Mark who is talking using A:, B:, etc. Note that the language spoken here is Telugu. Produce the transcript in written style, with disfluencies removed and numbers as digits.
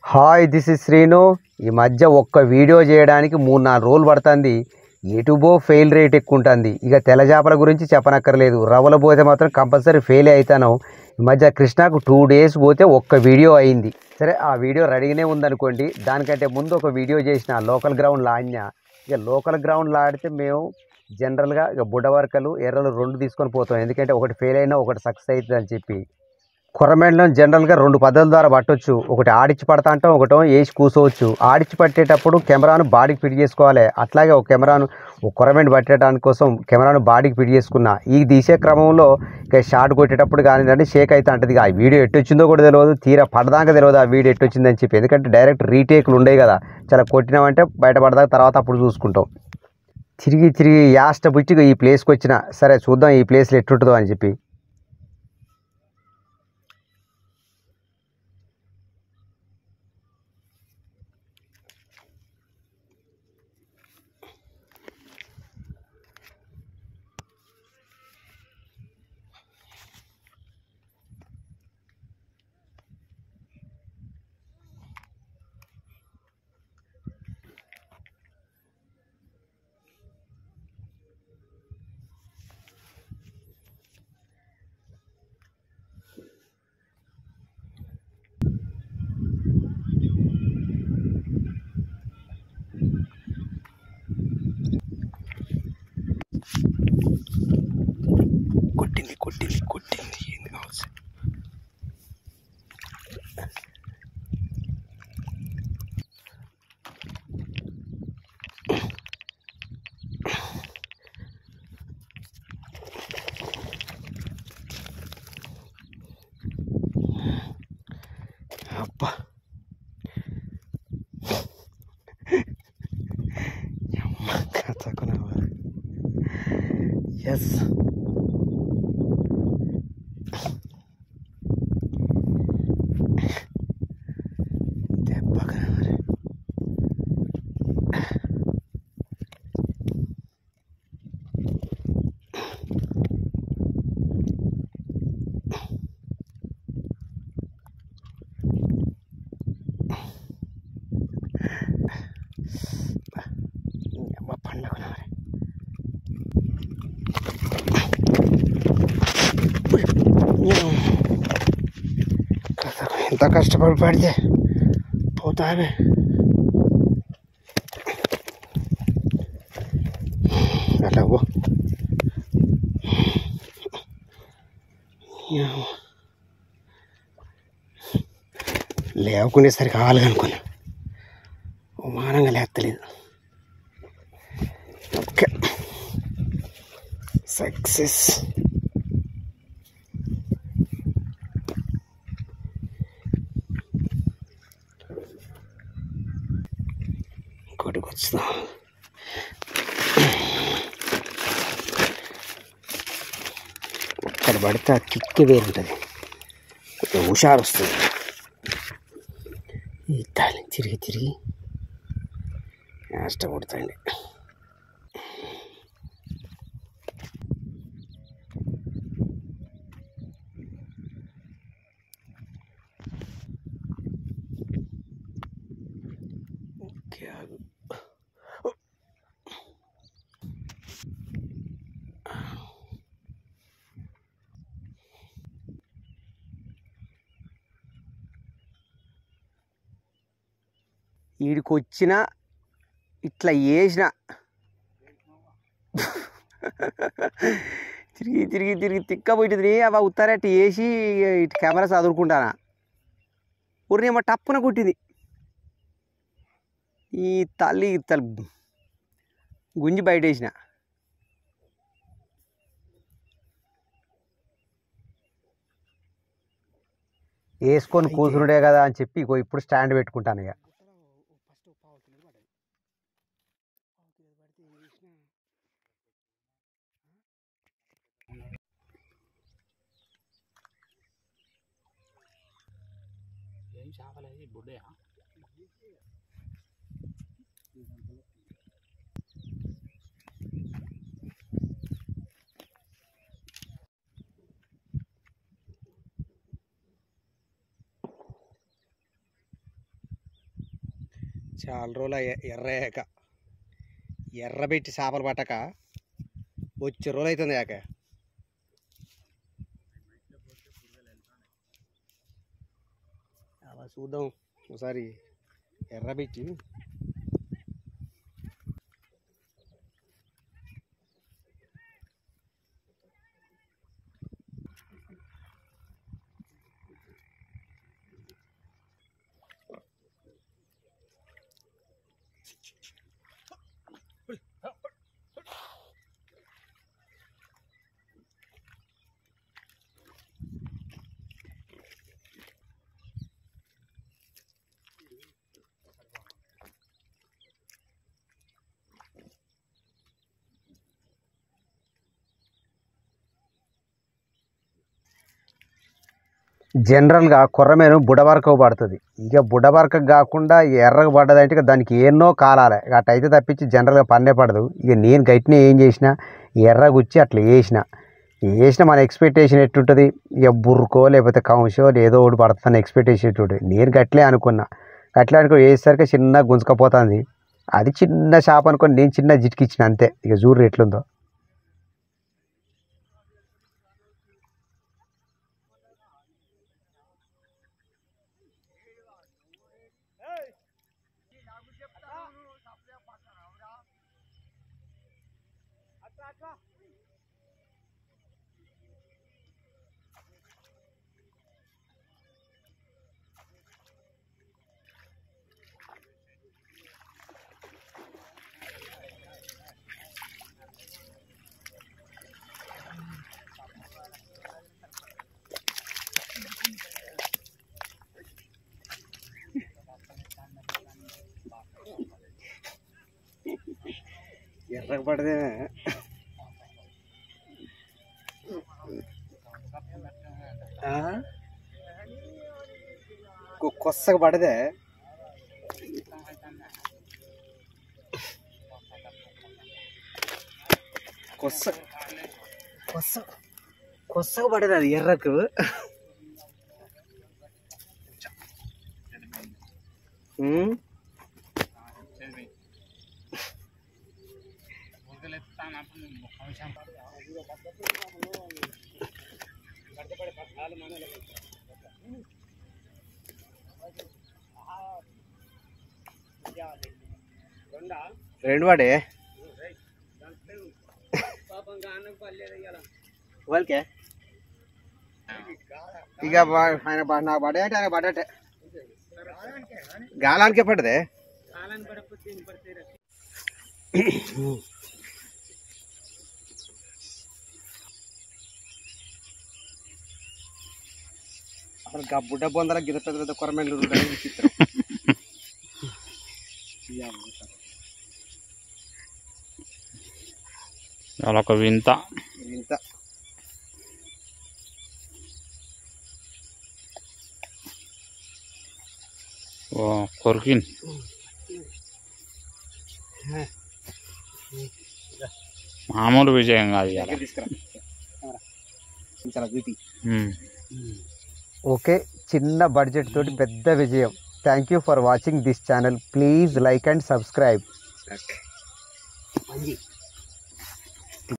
A: Hi this is Srinu. ఈ మధ్య ఒక్క వీడియో చేయడానికి 3-4 రోజులు పడుతుంది. యూట్యూబో ఫెయిల్ రేట్ ఎక్కువ ఉంటుంది. ఇక తెల్ల చేపల గురించి చెప్పనక్కర్లేదు. రవ్వల పోతే మాత్రం కంపల్సరీ ఫెయిల్ అవుతాను. ఈ మధ్య కృష్ణకు 2 days పోతే ఒక్క వీడియో అయింది. సరే, ఆ వీడియో రెడీగానే ఉందనుకోండి. దానికంటే ముందు ఒక వీడియో చేసిన లోకల్ గ్రౌండ్లో ఆడినా. ఇక లోకల్ గ్రౌండ్లో ఆడితే మేము జనరల్గా ఇక బుడ్డవర్కలు ఎర్రలు 2 తీసుకొని పోతాం. ఎందుకంటే ఒకటి ఫెయిల్ అయినా ఒకటి సక్సెస్ అవుతుంది అని చెప్పి. కొరమేండలో జనరల్గా 2 పద్ధతుల ద్వారా పట్టవచ్చు. ఒకటి ఆడిచ్చి పడతా అంటాం, ఒకటో వేసి కూర్చోవచ్చు. ఆడిచ్చి పట్టేటప్పుడు కెమెరాను బాడీకి ఫిట్ చేసుకోవాలి. అట్లాగే ఒక కొరమేండు పట్టేయడానికి కోసం కెమెరాను బాడీకి ఫిట్ చేసుకున్నా. ఈ తీసే క్రమంలో ఇక షార్ట్ కొట్టేటప్పుడు కానీ షేక్ అయితే అంటది. ఆ వీడియో ఎట్టొచ్చిందో కూడా తెలియదు, తీరా పడదాకా తెలియదు ఆ వీడియో ఎట్టొచ్చిందని చెప్పి. ఎందుకంటే డైరెక్ట్ రీటేక్లు ఉండేవి కదా, చాలా కొట్టినామంటే బయటపడదాకా తర్వాత అప్పుడు చూసుకుంటాం. తిరిగి యాస్ట్ పుచ్చి ఈ ప్లేస్కి వచ్చిన. సరే చూద్దాం ఈ ప్లేస్లో ఎట్టుంటుందో అని చెప్పి. కొట్టింది ఏంది కావచ్చు. అబ్బా, ఎస్ ఎంత కష్టపడి పడితే పోతావే. అట్లా పో. లేవకునేసరికి కావాలనుకున్నా, మానంగా లేస్తలేదు. Okay, success. ఇంకోటికి వచ్చుదాం. ఒక్కటి పడితే ఆ కిక్కి వేరుంటుంది, కొంచెం హుషారు వస్తుంది. ఈ తాళి తిరిగి కష్టపడుతుంది. వీడికి వచ్చిన ఇట్లా వేసిన తిరిగి తిక్కబోయింది. అవి ఉత్తరట్టు వేసి ఇటు కెమెరా చదువుకుంటానా. ఊరినేమో టప్పున కుట్టింది. ఈ తల్లి గుంజి బయట వేసిన. వేసుకొని కూర్చుండే కదా అని చెప్పి ఇప్పుడు స్టాండ్ పెట్టుకుంటాను. ఇక
B: చేపలది బుడ్డయా
A: చాలా రోజులు ఎర్రయ్యాక ఎర్రబెట్టి చేపలు పట్టక వచ్చే రోజులు అవుతుంది యాక అలా చూద్దాం ఒకసారి ఎర్రబెట్టి జనరల్గా కొర్రమేను బుడవరకు పడుతుంది. ఇక బుడవరకు కాకుండా ఎర్రగా పడ్డదంటే ఇక దానికి ఎన్నో కాలాలి అట్ట అయితే తప్పించి జనరల్గా పన్నే పడదు. ఇక నేను గట్టినే ఏం చేసిన ఎర్రగుచ్చి అట్లా వేసిన మన ఎక్స్పెక్టేషన్ ఎట్టుంటుంది, ఇక బుర్రకో లేకపోతే కౌంషో ఏదో ఒకటి పడుతుంది ఎక్స్పెక్టేషన్ ఎట్టుంటుంది. నేను గట్లే అనుకున్నా. గట్లే అనుకుని వేసేసరికి చిన్న గుంజుకపోతుంది. అది చిన్న షాప్ అనుకొని నేను చిన్న జిట్కిచ్చిన అంతే. ఇక చూడు ఎట్లుందో. ఎర్రగా పడదే కొత్తగా పడదే కొత్తగా పడదు అది ఎర్రకు. రెండు వాడే వాళ్ళకే ఇక ఆయన నాకు పడే అంటే ఆయన పడటే గాలానికే పడదే. అసలు బుడ్డ బొందల గిర పెద్ద పెద్ద కొరమేళ్ళు విచిత్రం.
B: ఒక వింత
A: వింత.
B: కొరికిన్ మామూలు విజయం కాదు. ఓకే, చిన్న బడ్జెట్ తోటి పెద్ద విజయం. Thank you for watching this channel. Please like and subscribe.